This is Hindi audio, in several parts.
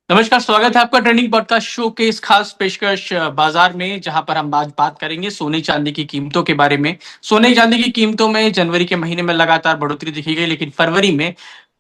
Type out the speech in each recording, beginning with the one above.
नमस्कार, स्वागत है आपका ट्रेंडिंग पॉडकास्ट शो के इस खास पेशकश बाजार में, जहां पर हम आज बात करेंगे सोने चांदी की कीमतों के बारे में। सोने चांदी की कीमतों में जनवरी के महीने में लगातार बढ़ोतरी दिखी गई, लेकिन फरवरी में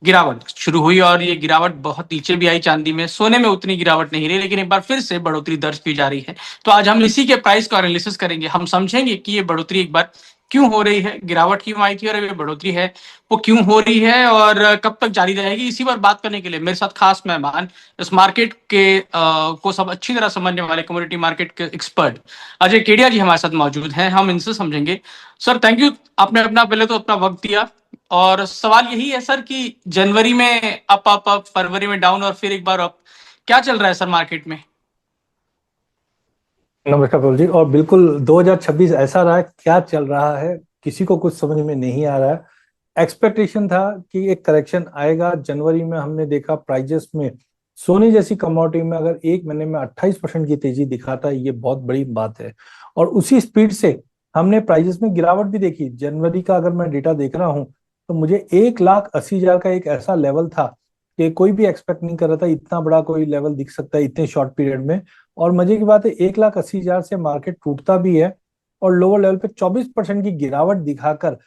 गिरावट शुरू हुई और ये गिरावट बहुत नीचे भी आई चांदी में। सोने में उतनी गिरावट नहीं रही, लेकिन एक बार फिर से बढ़ोतरी दर्ज की जा रही है। तो आज हम इसी के प्राइस का एनालिसिस करेंगे। हम समझेंगे कि ये बढ़ोतरी एक बार क्यों हो रही है, गिरावट क्यों आई थी और ये बढ़ोतरी है वो क्यों हो रही है और कब तक जारी रहेगी। इसी पर बात करने के लिए मेरे साथ खास मेहमान, इस मार्केट के को सब अच्छी तरह समझने वाले कम्युनिटी मार्केट के एक्सपर्ट अजय केडिया जी हमारे साथ मौजूद हैं। हम इनसे समझेंगे। सर, थैंक यू, आपने अपना पहले तो अपना वक्त दिया। और सवाल यही है सर कि जनवरी में अप अप अप, फरवरी में डाउन और फिर एक बार अप, क्या चल रहा है सर मार्केट में? नमस्कार प्रभु जी। और बिल्कुल 2026 ऐसा रहा है, क्या चल रहा है किसी को कुछ समझ में नहीं आ रहा है। एक्सपेक्टेशन था कि एक करेक्शन आएगा। जनवरी में हमने देखा प्राइजेस में, सोने जैसी कमोडिटी में अगर एक महीने में 28% की तेजी दिखाता है, ये बहुत बड़ी बात है। और उसी स्पीड से हमने प्राइजेस में गिरावट भी देखी। जनवरी का अगर मैं डेटा देख रहा हूँ तो मुझे 1,80,000 का एक ऐसा लेवल था कि कोई भी एक्सपेक्ट नहीं कर रहा था इतना बड़ा कोई लेवल दिख सकता है इतने शॉर्ट पीरियड में। और मजे की बात है, 1,80,000 से मार्केट टूटता भी है और लोअर लेवल पे 24% की गिरावट दिखाकर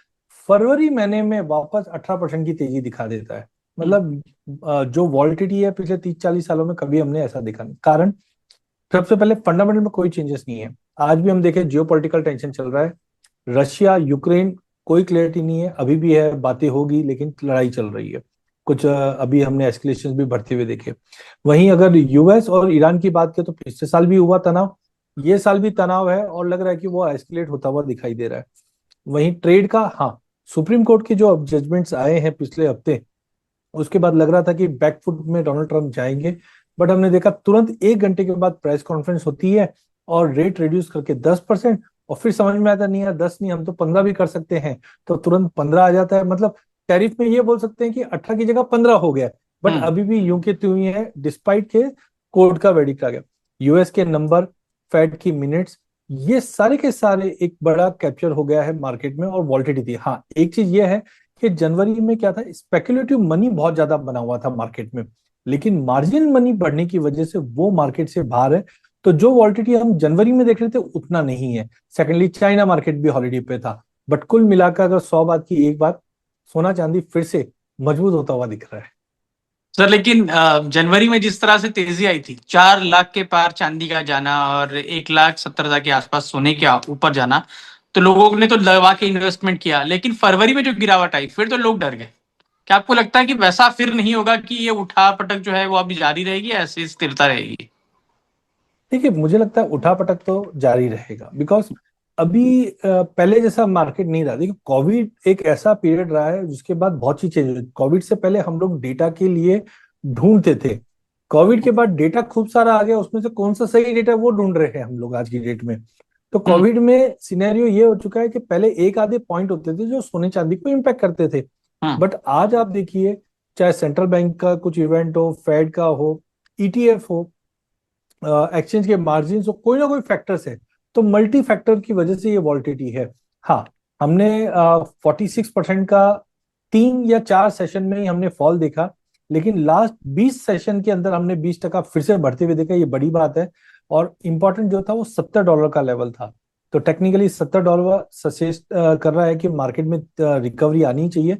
फरवरी महीने में वापस 18% की तेजी दिखा देता है। मतलब जो वॉलिटिलिटी है पिछले 30-40 सालों में कभी हमने ऐसा देखा नहीं। कारण सबसे पहले फंडामेंटल में कोई चेंजेस नहीं है। आज भी हम देखें, जियोपॉलिटिकल टेंशन चल रहा है। रशिया यूक्रेन, कोई क्लियरिटी नहीं है, अभी भी है, बातें होगी लेकिन लड़ाई चल रही है। कुछ अभी हमने एस्केलेशन भी बढ़ते हुए देखे। वहीं अगर यूएस और ईरान की बात करें तो पिछले साल भी हुआ तनाव, ये साल भी तनाव है और लग रहा है कि वो एस्केलेट होता हुआ दिखाई दे रहा है। वहीं ट्रेड का, हाँ, सुप्रीम कोर्ट के जो जजमेंट्स आए हैं पिछले हफ्ते, उसके बाद लग रहा था कि बैकफुट में डोनाल्ड ट्रंप जाएंगे। बट हमने देखा तुरंत 1 घंटे के बाद प्रेस कॉन्फ्रेंस होती है और रेट रिड्यूस करके 10%। और फिर समझ में आता नहीं, यार 10 नहीं, हम तो 15 भी कर सकते हैं। तो तुरंत 15 आ जाता है। मतलब टैरिफ में ये बोल सकते हैं कि 18 की जगह 15 हो गया। बट हम्म। अभी भी यूं के त्यों ही है, डिस्पाइट के कोर्ट का वेडिक्ट आ गया। यूएस के नंबर, फेड की मिनट्स, ये सारे के सारे एक बड़ा कैप्चर हो गया है मार्केट में और वॉल्टिलिटी। हाँ, एक चीज ये है कि जनवरी में क्या था, स्पेकुलेटिव मनी बहुत ज्यादा बना हुआ था मार्केट में, लेकिन मार्जिन मनी बढ़ने की वजह से वो मार्केट से बाहर है। तो जो वॉलिटिलिटी हम जनवरी में देख रहे थे उतना नहीं है। सेकेंडली, चाइना मार्केट भी हॉलिडे पे था। बट कुल मिलाकर अगर 100 बात की एक बात, सोना चांदी फिर से मजबूत होता हुआ दिख रहा है। सर, लेकिन जनवरी में जिस तरह से तेजी आई थी, 4 लाख के पार चांदी का जाना और 1,70,000 के आसपास सोने के ऊपर जाना, तो लोगों ने तो दबा के इन्वेस्टमेंट किया। लेकिन फरवरी में जो गिरावट आई, फिर तो लोग डर गए। क्या आपको लगता है कि वैसा फिर नहीं होगा, कि ये उठा पटक जो है वो अभी जारी रहेगी, ऐसी स्थिरता रहेगी? देखिए, मुझे लगता है उठापटक तो जारी रहेगा। बिकॉज अभी पहले जैसा मार्केट नहीं रहा। देखिए, कोविड एक ऐसा पीरियड रहा है जिसके बाद बहुत चीज चेंज हुई। कोविड से पहले हम लोग डेटा के लिए ढूंढते थे। कोविड के बाद डेटा खूब सारा आ गया, उसमें से कौन सा सही डेटा है वो ढूंढ रहे हैं हम लोग आज की डेट में। तो हम्म। कोविड में सिनेरियो ये हो चुका है कि पहले एक आधे पॉइंट होते थे जो सोने चांदी को इम्पैक्ट करते थे। हम्म। बट आज आप देखिए, चाहे सेंट्रल बैंक का कुछ इवेंट हो, फेड का हो, ईटीएफ हो, एक्सचेंज के मार्जिन हो, कोई ना कोई फैक्टर्स है। तो मल्टी फैक्टर की वजह से ये वॉलिटिलिटी है। हाँ, हमने 46% का 3 या 4 सेशन में ही हमने फॉल देखा। लेकिन लास्ट 20 सेशन के अंदर हमने 20% फिर से बढ़ते हुए देखा, ये बड़ी बात है। और इंपॉर्टेंट जो था वो $70 का लेवल था। तो टेक्निकली $70 सजेस्ट कर रहा है कि मार्केट में रिकवरी आनी चाहिए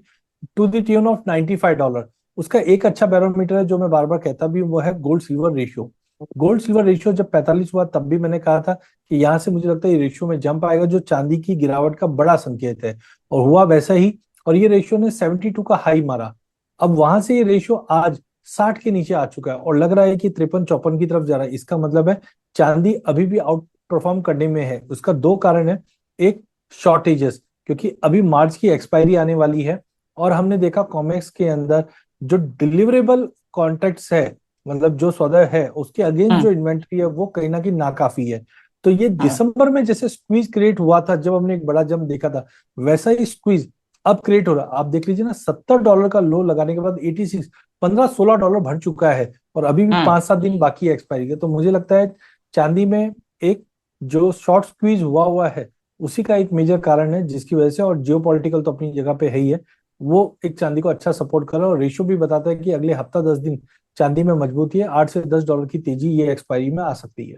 टू द ट्यून ऑफ $95। उसका एक अच्छा बैरोमीटर है जो मैं बार बार कहता भी हूं, वो है gold silver ratio. Gold silver ratio जब 45 हुआ तब भी मैंने कहा था कि यहाँ से मुझे लगता है ये रेशियो में जंप आएगा, जो चांदी की गिरावट का बड़ा संकेत है। और हुआ वैसा ही। और ये रेशियो ने 72 का हाई मारा। अब वहां से ये रेशियो आज 60 के नीचे आ चुका है और लग रहा है कि 53-54 की तरफ जा रहा है। इसका मतलब है चांदी अभी भी आउट परफॉर्म करने में है। उसका दो कारण है। एक, शॉर्टेजेस, क्योंकि अभी मार्च की एक्सपायरी आने वाली है। और हमने देखा कॉमेक्स के अंदर जो डिलीवरेबल कॉन्ट्रैक्ट्स है, मतलब जो सौदा है उसके अगेंस्ट हम्म। जो इन्वेंट्री है वो कहीं ना कहीं नाकाफी है। तो ये हम्म। दिसंबर में जैसे स्क्वीज क्रिएट हुआ था जब हमने एक बड़ा जंप देखा था, वैसा ही स्क्वीज अब क्रिएट हो रहा है। आप देख लीजिए ना, $70 का लो लगाने के बाद 86, $15-16 भर चुका है और अभी भी हम्म। 5-7 दिन बाकी है एक्सपायरी के। तो मुझे लगता है चांदी में एक जो शॉर्ट स्क्वीज हुआ हुआ है उसी का एक मेजर कारण है, जिसकी वजह से। और जियोपॉलिटिकल तो अपनी जगह पे है ही है। वो एक चांदी को अच्छा सपोर्ट कर रहा है, और रेशियो भी बताता है कि अगले हफ्ता 10 दिन चांदी में मजबूती है, $8 से $10 की तेजी ये एक्सपायरी में आ सकती है।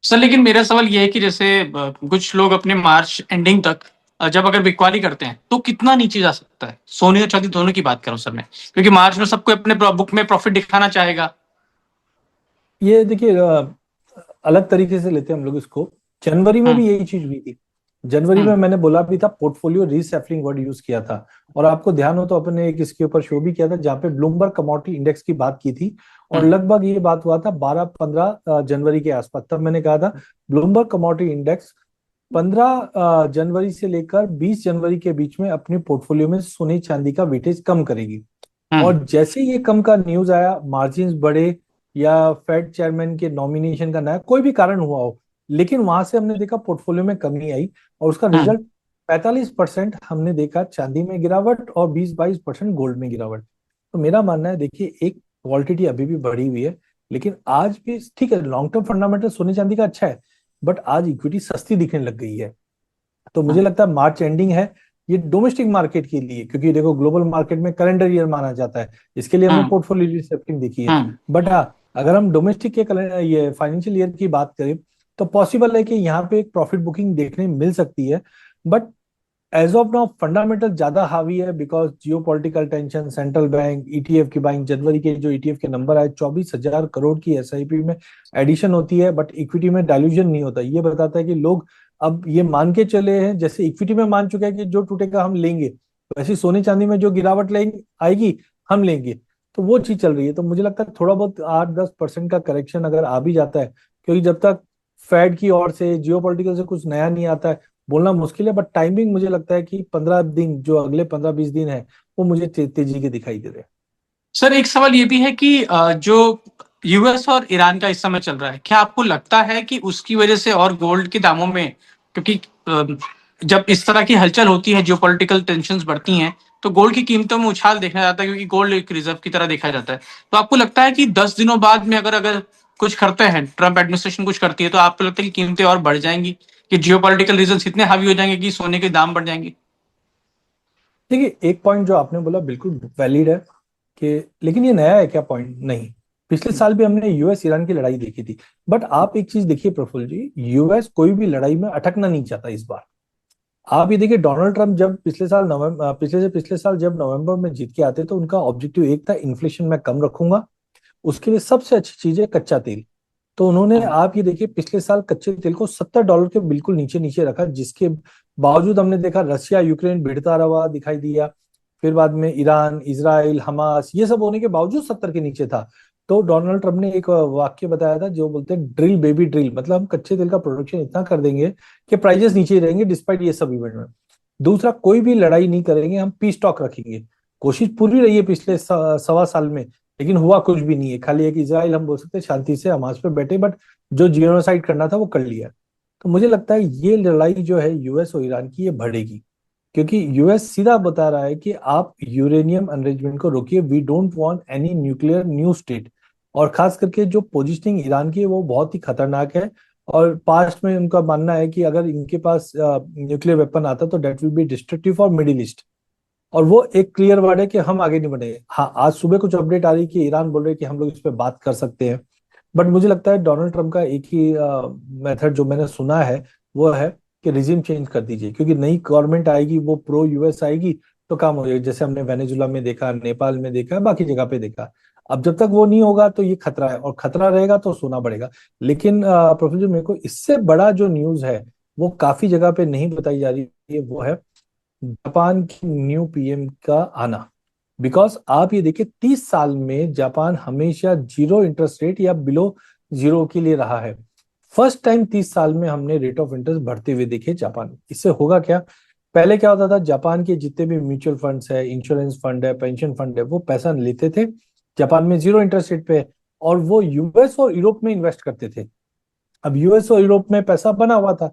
सर लेकिन मेरा सवाल ये है कि जैसे कुछ लोग अपने मार्च एंडिंग तक जब अगर बिकवाली करते हैं तो कितना नीचे जा सकता है? सोने और चांदी दोनों की बात करूं सर मैं, क्योंकि मार्च में सबको अपने बुक में प्रॉफिट दिखाना चाहेगा। ये देखिए, अलग तरीके से लेते हैं हम लोग इसको। जनवरी में हम्म। भी यही चीज हुई थी। जनवरी हम्म। में मैंने बोला भी था, पोर्टफोलियो रीसैफलिंग वर्ड यूज किया था। और आपको ध्यान हो तो अपने एक इसके ऊपर शो भी किया था जहाँ पे ब्लूमबर्ग कमोडिटी इंडेक्स की बात की थी। और हम्म। लगभग ये बात हुआ था 12-15 जनवरी के आसपास। तब मैंने कहा था ब्लूमबर्ग कमोडिटी इंडेक्स 15 जनवरी से लेकर 20 जनवरी के बीच में अपने पोर्टफोलियो में सोने चांदी का वेटेज कम करेगी। हम्म। और जैसे ये कम का न्यूज आया, मार्जिन बढ़े या फेड चेयरमैन के नॉमिनेशन का नया कोई भी कारण हुआ हो, लेकिन वहां से हमने देखा पोर्टफोलियो में कमी आई, और उसका हम्म। रिजल्ट 45% हमने देखा चांदी में गिरावट और 20-22% गोल्ड में गिरावट। तो मेरा मानना है, देखिए, एक वॉलिटिलिटी अभी भी बढ़ी हुई है, लेकिन आज भी ठीक है, लॉन्ग टर्म फंडामेंटल सोने चांदी का अच्छा है, बट आज इक्विटी सस्ती दिखने लग गई है। तो मुझे हम्म। लगता है मार्च एंडिंग है ये डोमेस्टिक मार्केट के लिए, क्योंकि देखो ग्लोबल मार्केट में कैलेंडर ईयर माना जाता है, इसके लिए हमने हम्म। पोर्टफोलियो रीसेटिंग देखी है। हम्म। बट हाँ, अगर हम डोमेस्टिक के ये फाइनेंशियल ईयर की बात करें, तो पॉसिबल है कि यहाँ पे एक प्रॉफिट बुकिंग देखने मिल सकती है। But as of now fundamental ज्यादा हावी है, because geopolitical tension, central bank, ETF की बाइंग। जनवरी के जो ईटीएफ के नंबर आए, 24,000 करोड़ की एसआईपी में एडिशन होती है, बट इक्विटी में डायल्यूजन नहीं होता। ये बताता है कि लोग अब ये मान के चले हैं, जैसे इक्विटी में मान चुके हैं कि जो टूटेगा हम लेंगे, तो ऐसी सोने चांदी में जो गिरावट लेंगे आएगी हम लेंगे। तो वो चीज चल रही है। तो मुझे लगता है थोड़ा बहुत 8-10% का करेक्शन अगर आ भी जाता है, क्योंकि जब तक फेड की ओर से जियो से कुछ नया नहीं आता है, बोलना मुश्किल है। बट टाइमिंग मुझे लगता है कि 15 दिन, जो अगले 15-20 दिन है, वो मुझे तेजी के दिखाई दे रहे हैं। सर एक सवाल ये भी है कि जो यूएस और ईरान का इस समय चल रहा है, क्या आपको लगता है कि उसकी वजह से और गोल्ड के दामों में, क्योंकि जब इस तरह की हलचल होती है, जियोपॉलिटिकल टेंशंस बढ़ती हैं, तो गोल्ड की कीमतों में उछाल देखा जाता है, क्योंकि गोल्ड एक रिजर्व की तरह देखा जाता है। तो आपको लगता है कि 10 दिनों बाद में अगर अगर कुछ करते हैं, ट्रंप एडमिनिस्ट्रेशन कुछ करती है, तो आपको लगता है कि कीमतें और बढ़ जाएंगी, कि जियोपॉलिटिकल रीजन इतने हावी हो जाएंगे कि सोने के दाम बढ़ जाएंगे? देखिए, एक पॉइंट जो आपने बोला बिल्कुल वैलिड है कि, लेकिन ये नया है क्या पॉइंट? नहीं, पिछले साल भी हमने यूएस ईरान की लड़ाई देखी थी। बट आप एक चीज देखिए प्रफुल्ल जी, यूएस कोई भी लड़ाई में अटकना नहीं चाहता इस बार। आप ये देखिए, डोनाल्ड ट्रंप जब पिछले साल जब नवंबर में जीत के आते, तो उनका ऑब्जेक्टिव एक था, इन्फ्लेशन में कम रखूंगा, उसके लिए सबसे अच्छी चीज है कच्चा तेल। तो उन्होंने, आप ये देखिए, पिछले साल कच्चे तेल को $70 के बिल्कुल नीचे नीचे रखा, जिसके बावजूद हमने देखा रशिया यूक्रेन भिड़ता रहा दिखाई दिया। फिर बाद में ईरान, इजराइल, हमास, ये सब होने के बावजूद 70 के नीचे था। तो डोनाल्ड ट्रंप ने एक वाक्य बताया था, जो बोलते हैं ड्रिल बेबी ड्रिल, मतलब हम कच्चे तेल का प्रोडक्शन इतना कर देंगे कि प्राइजेस नीचे ही रहेंगे डिस्पाइट ये सब इवेंट में। दूसरा, कोई भी लड़ाई नहीं करेंगे, हम पीस स्टॉक रखेंगे। कोशिश पूरी रही है पिछले सवा साल में, लेकिन हुआ कुछ भी नहीं है। खाली एक इजराइल, हम बोल सकते हैं, शांति से हमास पे बैठे, बट जो जिनोसाइड करना था वो कर लिया। तो मुझे लगता है ये लड़ाई जो है यूएस और ईरान की, ये बढ़ेगी, क्योंकि यूएस सीधा बता रहा है कि आप यूरेनियम एनरिचमेंट को रोकिए, we don't want any nuclear new state. और खास करके जो पोजिशनिंग ईरान की है वो बहुत ही खतरनाक है। और पास्ट में उनका मानना है कि अगर इनके पास न्यूक्लियर वेपन आता तो that will be destructive for Middle East. और वो एक क्लियर वर्ड है कि हम आगे नहीं बढ़ेंगे। हाँ, आज सुबह कुछ अपडेट आ रही है कि ईरान बोल रहे हैं कि हम लोग इस पर बात कर सकते हैं। बट मुझे लगता है डोनाल्ड ट्रंप का एक ही मेथड जो मैंने सुना है, वो है कि रिजीम चेंज कर दीजिए, क्योंकि नई गवर्नमेंट आएगी, वो प्रो यूएस आएगी, तो काम हो जाएगा, जैसे हमने वेनेजुला में देखा, नेपाल में देखा, बाकी जगह पे देखा। अब जब तक वो नहीं होगा तो ये खतरा है, और खतरा रहेगा तो सोना बढ़ेगा। लेकिन प्रोफेसर जी, मेरे को इससे बड़ा जो न्यूज है वो काफी जगह पे नहीं बताई जा रही है, वो है जापान की न्यू पीएम का आना। बिकॉज आप ये देखिए, 30 साल में जापान हमेशा जीरो इंटरेस्ट रेट या बिलो जीरो के लिए रहा है। फर्स्ट टाइम 30 साल में हमने रेट ऑफ इंटरेस्ट बढ़ते हुए देखे जापान में। इससे होगा क्या? पहले क्या होता था, जापान के जितने भी म्यूचुअल फंड्स है, इंश्योरेंस फंड है, पेंशन फंड है, वो पैसा लेते थे जापान में जीरो इंटरेस्ट रेट पे, और वो यूएस और यूरोप में इन्वेस्ट करते थे। अब यूएस और यूरोप में पैसा बना हुआ था।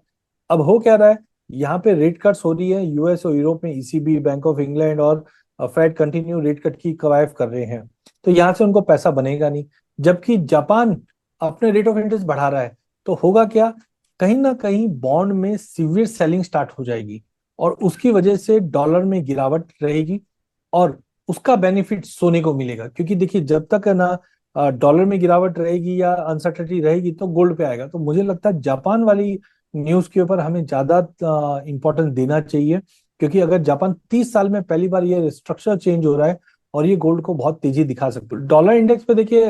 अब हो क्या रहा है, यहाँ पे रेट कट्स हो रही है, यूएस और यूरोप में ईसीबी, बैंक ऑफ इंग्लैंड और फेड कंटिन्यू रेट कट की कवायद कर रहे हैं। तो यहाँ से उनको पैसा बनेगा नहीं, जबकि जापान अपने रेट ऑफ इंटरेस्ट बढ़ा रहा है। तो होगा क्या, कहीं ना कहीं बॉन्ड में सीवियर सेलिंग स्टार्ट हो जाएगी, और उसकी वजह से डॉलर में गिरावट रहेगी और उसका बेनिफिट सोने को मिलेगा, क्योंकि देखिए जब तक है ना डॉलर में गिरावट रहेगी या अनसर्टेनिटी रहेगी तो गोल्ड पे आएगा। तो मुझे लगता है जापान वाली न्यूज के ऊपर हमें ज्यादा इंपॉर्टेंस देना चाहिए, क्योंकि अगर जापान 30 साल में पहली बार ये स्ट्रक्चर चेंज हो रहा है और ये गोल्ड को बहुत तेजी दिखा सकते हैं। डॉलर इंडेक्स पे देखिए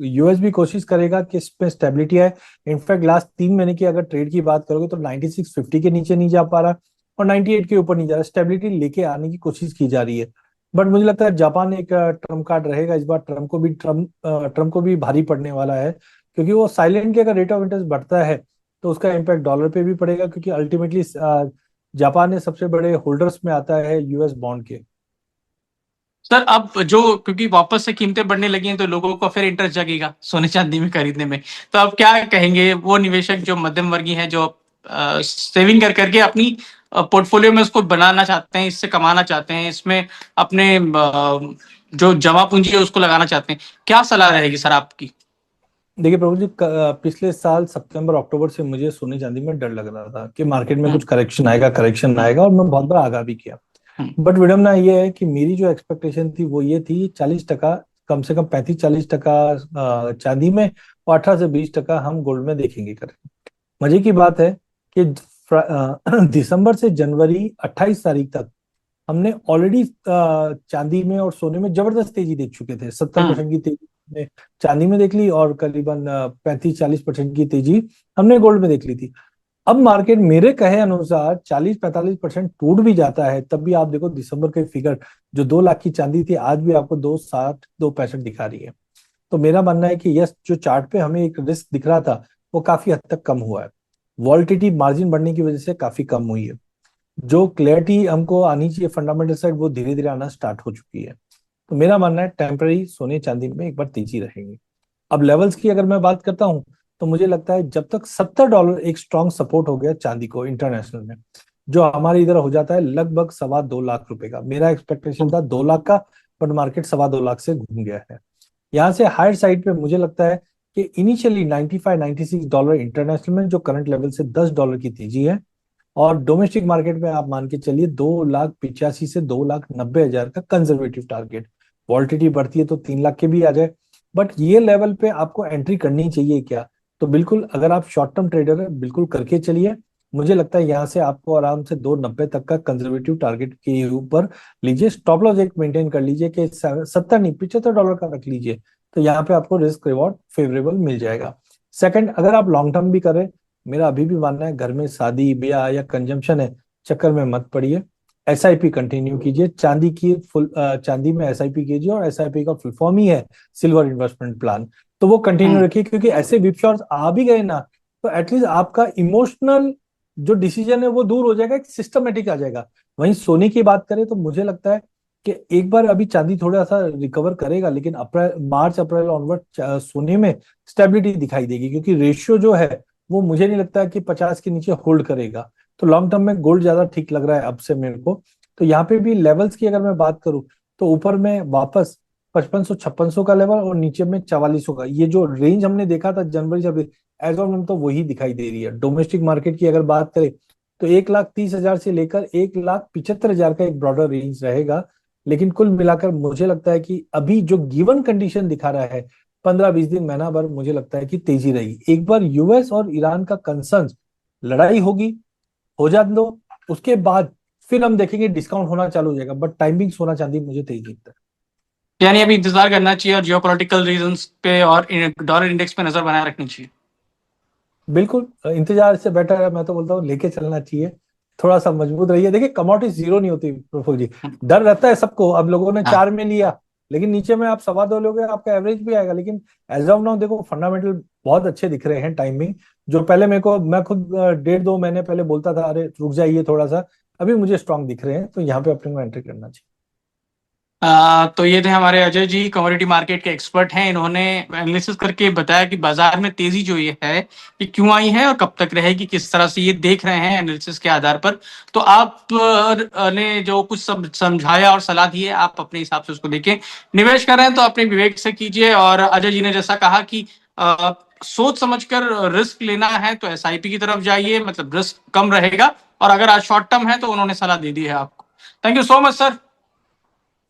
यूएस भी कोशिश करेगा कि इसमें स्टेबिलिटी है। इनफैक्ट लास्ट 3 महीने की अगर ट्रेड की बात करोगे तो 9650 के नीचे नहीं जा पा रहा और 98 के ऊपर नहीं जा रहा, स्टेबिलिटी लेके आने की कोशिश की जा रही है। बट मुझे लगता है जापान एक ट्रम्प कार्ड रहेगा इस बार। ट्रम्प को भी भारी पड़ने वाला है, क्योंकि वो साइलेंट के अगर रेट ऑफ इंटरेस्ट बढ़ता है तो उसका इम्पैक्ट डॉलर पे भी पड़ेगा, क्योंकि अल्टीमेटली जापान ने सबसे बड़े होल्डर्स में आता है यूएस बॉन्ड के। सर अब जो क्योंकि वापस से कीमतें बढ़ने लगी हैं तो लोगों को फिर इंटरेस्ट जगेगा सोने चांदी में खरीदने में। तो अब क्या कहेंगे वो निवेशक जो मध्यम वर्गीय हैं, जो सेविंग कर करके अपनी पोर्टफोलियो में उसको बनाना चाहते हैं, इससे कमाना चाहते हैं, इसमें अपने जो जमा पूंजी है उसको लगाना चाहते हैं, क्या सलाह रहेगी सर आपकी? देखिए प्रभु जी, पिछले साल सितंबर अक्टूबर से मुझे सोने चांदी में डर लग रहा था कि मार्केट में कुछ करेक्शन आएगा और मैं बहुत बार आगाह भी किया। बट विडम्बना ये है कि मेरी जो एक्सपेक्टेशन थी वो ये थी 40%, कम से कम 35-40% चांदी में और 18 से 20% हम गोल्ड में देखेंगे करें। मजे की बात है कि दिसंबर से जनवरी 28 तारीख तक हमने ऑलरेडी चांदी में और सोने में जबरदस्त तेजी देख चुके थे। 70% की तेजी हमने चांदी में देख ली और करीबन 35-40% की तेजी हमने गोल्ड में देख ली थी। अब मार्केट मेरे कहे अनुसार 40-45% टूट भी जाता है, तब भी आप देखो दिसंबर के फिगर जो 2 लाख की चांदी थी आज भी आपको 260 265 दिखा रही है। तो मेरा मानना है कि यस, जो चार्ट पे हमें एक रिस्क दिख रहा था वो काफी हद तक कम हुआ है। वॉलिटिलिटी मार्जिन बढ़ने की वजह से काफी कम हुई है। जो क्लैरिटी हमको आनी चाहिए फंडामेंटल साइड वो धीरे धीरे आना स्टार्ट हो चुकी है। तो मेरा मानना है टेम्पररी सोने चांदी में एक बार तेजी रहेगी। अब लेवल्स की अगर मैं बात करता हूं तो मुझे लगता है जब तक $70 एक स्ट्रॉन्ग सपोर्ट हो गया चांदी को इंटरनेशनल में, जो हमारे इधर हो जाता है लगभग 2.25 लाख रुपए का। मेरा एक्सपेक्टेशन था 2 लाख का, बट मार्केट 2.25 लाख से घूम गया है। यहाँ से हायर साइड पे मुझे लगता है कि इनिशियली $95-96 इंटरनेशनल में, जो करंट लेवल से $10 की तेजी है, और डोमेस्टिक मार्केट में आप मान के चलिए 2,85,000 से 2,90,000 का कंजर्वेटिव टारगेट। वॉलिटिलिटी बढ़ती है तो 3 लाख के भी आ जाए, बट ये लेवल पे आपको एंट्री करनी चाहिए क्या? तो बिल्कुल, अगर आप शॉर्ट टर्म ट्रेडर है बिल्कुल करके चलिए। मुझे लगता है यहाँ से आपको आराम से 290 तक का कंजर्वेटिव टारगेट के ऊपर लीजिए। स्टॉप लॉस एक मेंटेन कर लीजिए कि 70 नहीं $75 का रख लीजिए, तो यहाँ पे आपको रिस्क रिवॉर्ड फेवरेबल मिल जाएगा। सेकंड, अगर आप लॉन्ग टर्म भी करें, मेरा अभी भी मानना है घर में शादी ब्याह या कंजम्पशन है, चक्कर में मत पड़िए। एसआईपी कंटिन्यू कीजिए। चांदी की फुल चांदी में एसआईपी कीजिए, और एसआईपी का फुल फॉर्म ही है सिल्वर इन्वेस्टमेंट प्लान। तो वो कंटिन्यू रखिए, क्योंकि ऐसे विप शॉट्स आ भी गए ना तो एटलीस्ट आपका इमोशनल जो डिसीजन है वो दूर हो जाएगा, एक सिस्टमेटिक आ जाएगा। वहीं सोने की बात करें तो मुझे लगता है कि एक बार अभी चांदी थोड़ा सा रिकवर करेगा, लेकिन अप्रैल मार्च अप्रैल ऑनवर्ड सोने में स्टेबिलिटी दिखाई देगी, क्योंकि रेशियो जो है वो मुझे नहीं लगता है कि 50 के नीचे होल्ड करेगा। तो लॉन्ग टर्म में गोल्ड ज्यादा ठीक लग रहा है अब से मेरे को। तो यहाँ पे भी लेवल्स की अगर मैं बात करूं तो ऊपर में वापस 5500-5600 का लेवल और नीचे में 4400 का, ये जो रेंज हमने देखा था जनवरी जब, एज ऑफ नाउ तो वही दिखाई दे रही है। डोमेस्टिक मार्केट की अगर बात करें तो 1,30,000 से लेकर 1,75,000 का एक ब्रॉडर रेंज रहेगा। लेकिन कुल मिलाकर मुझे लगता है कि अभी जो गिवन कंडीशन दिखा रहा है 15-20 दिन महीना भर, मुझे लगता है कि तेजी रहेगी। एक बार यूएस और ईरान का कंसर्न लड़ाई होगी, हो जाने दो, उसके बाद फिर हम देखेंगे डिस्काउंट होना चालू हो जाएगा। बट टाइमिंग सोना चांदी मुझे तेज दिखता है। यानी अभी इंतजार करना चाहिए और जियोपॉलिटिकल रीजंस पे और डॉलर इंडेक्स पे नजर बनाए रखनी चाहिए। बिल्कुल, इंतजार से बेटर है, मैं तो बोलता हूँ लेके चलना चाहिए। थोड़ा सा मजबूत रहिए। देखिए कमोडिटी जीरो नहीं होती प्रफुल जी। डर रहता है सबको। अब लोगों ने 4 में लिया, लेकिन नीचे में आप 2.25 लोगे आपका एवरेज भी आएगा। लेकिन एज ऑफ नाउ देखो फंडामेंटल बहुत अच्छे दिख रहे हैं। टाइमिंग जो पहले मैं खुद 1.5-2 महीने पहले बोलता था अरे रुक जाइए थोड़ा सा, अभी मुझे स्ट्रांग दिख रहे हैं। तो यहाँ पे अपने को एंट्री करना चाहिए। तो ये थे हमारे अजय जी, कमोडिटी मार्केट के एक्सपर्ट हैं। इन्होंने एनालिसिस करके बताया कि बाजार में तेजी जो ये है ये क्यों आई है और कब तक रहेगी, किस तरह से ये देख रहे हैं एनालिसिस के आधार पर। तो आप ने जो कुछ समझाया और सलाह दी है, आप अपने हिसाब से उसको देखें। निवेश कर रहे हैं तो अपने विवेक से कीजिए। और अजय जी ने जैसा कहा कि सोच समझकर रिस्क लेना है तो एसआईपी की तरफ जाइए, मतलब रिस्क कम रहेगा और अगर आज शॉर्ट टर्म है तो उन्होंने सलाह दे दी है आपको। Thank you so much sir.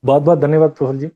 बहुत बहुत धन्यवाद प्रफुल्ल जी।